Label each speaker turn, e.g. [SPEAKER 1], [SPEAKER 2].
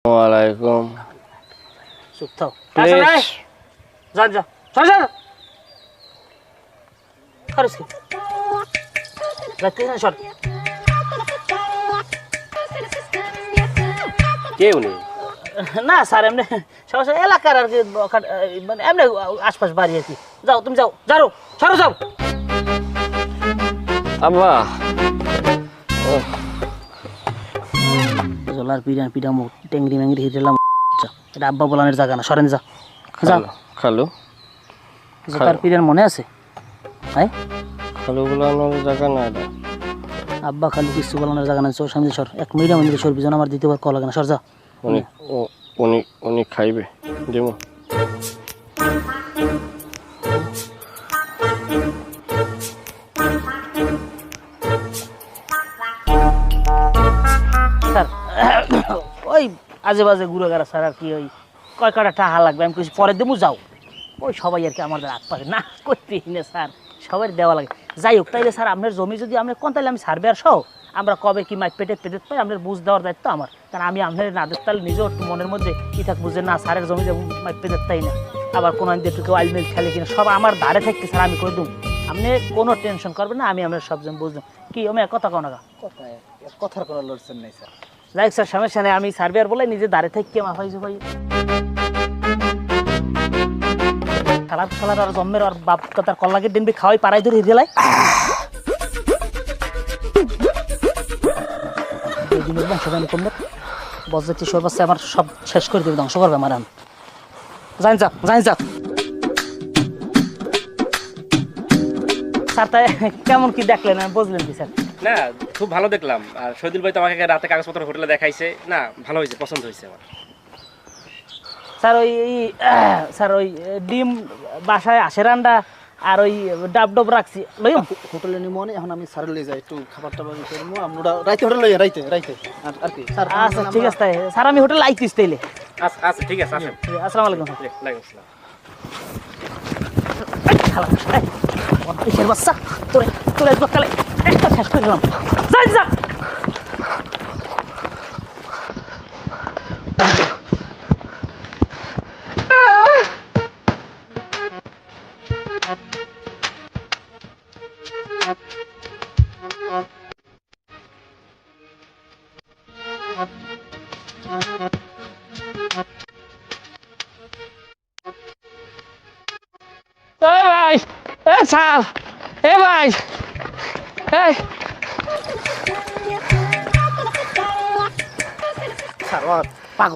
[SPEAKER 1] ওয়ালাইকুম
[SPEAKER 2] চুপ থাও যান যা সর যা খরচ কি যাতে না সর
[SPEAKER 1] কে উনি
[SPEAKER 2] না স্যার এমনি সমস্যা এলাকার আর কি মানে এমনি আশপাশ বাড়ি আর কি যাও তুমি যাও যাও সরো যাও
[SPEAKER 1] আব্বা
[SPEAKER 2] জলার পিড়ান পিড়ামো টেংরি ম্যাংরি হিরেলাম এটা আব্বা বলানের জায়গা না সরেন যা যাও
[SPEAKER 1] খালু
[SPEAKER 2] জলার পিড়ান মনে আছে হ্যাঁ
[SPEAKER 1] খালু বলানোর জায়গা না এটা
[SPEAKER 2] আব্বা খালু কিছু বলানোর জায়গা না চোর সামনে সর এক মিনিট আমাদের সরবি যেন আমার দ্বিতীয়বার কল লাগে না সর যা
[SPEAKER 1] উনি উনি উনি খাইবে দেবো
[SPEAKER 2] স্যার ওই আজে বাজে ঘুরে গেলা স্যার আর কি ওই কয় কটা টাকা লাগবে আমি কিছু পরে দেবো যাও ওই সবাই আর কি আমাদের হাত পাকে না করতেই না স্যার সবাই দেওয়া লাগে যাই হোক তাইলে স্যার আপনার জমি যদি আপনি কোন তাহলে আমি সার্ভেয়ার সহ আমরা কবে কি মাইক পেটে পাই আপনার বুঝ দেওয়ার দায়িত্ব আমার কারণ আমি আপনার না দেখতে তাহলে নিজেও একটু মনের মধ্যে কি থাক বুঝে না স্যারের জমিতে মাইক পেতে তাই না আবার কোনো দিন একটু কেউ আইলমেল খেলে কিনা সব আমার ধারে থাকতে স্যার আমি করে দিন আপনি কোনো টেনশন করবেন না আমি আপনার সব জন বুঝলাম কি আমি কথা কো না
[SPEAKER 3] কথার কোনো লড়ছেন নাই স্যার
[SPEAKER 2] যাই স্যার সমস্যা নেই আমি সার্ভেয়ার বলে নিজে দাঁড়ে থেকে মাফাইছি ভাই খালার আর জন্মের আর বাপ তার কল্লাকে ডিনবি খাওয়াই পাড়াই ধরে হিরেলাই এই দিনের বংশ গানি কমবে বজ্জাতি সর্বাস্তে আমার সব শেষ করে দেবে ধ্বংস করবে আমার আমি জানি যাক স্যার তাই কেমন কি দেখলেন আমি বুঝলেন কি স্যার
[SPEAKER 4] না খুব ভালো দেখলাম আর শহীদুল ভাই তো আমাকে রাতে কাগজপত্র হোটেলে দেখাইছে না ভালো হয়েছে পছন্দ হয়েছে আমার
[SPEAKER 2] স্যার ওই ডিম বাসায় আসে রান্ডা আর ওই ডাব রাখছি লইম
[SPEAKER 3] হোটেলে নিয়ে মনে এখন আমি স্যারের লই যাই একটু খাবার টাবার করবো আমরা রাইতে হোটেল লই রাইতে আর কি স্যার
[SPEAKER 2] আচ্ছা ঠিক আছে তাই স্যার আমি হোটেল আইতিস তাইলে
[SPEAKER 4] আচ্ছা আচ্ছা ঠিক আছে আসেন
[SPEAKER 2] আসসালামু আলাইকুম
[SPEAKER 4] ওয়ালাইকুম আসসালাম
[SPEAKER 2] কিসের বাচ্চা তোরে কালে একটা শেষ করে দিলাম যা
[SPEAKER 5] ভাই এ স্যার এ ভাই এই
[SPEAKER 3] স্যার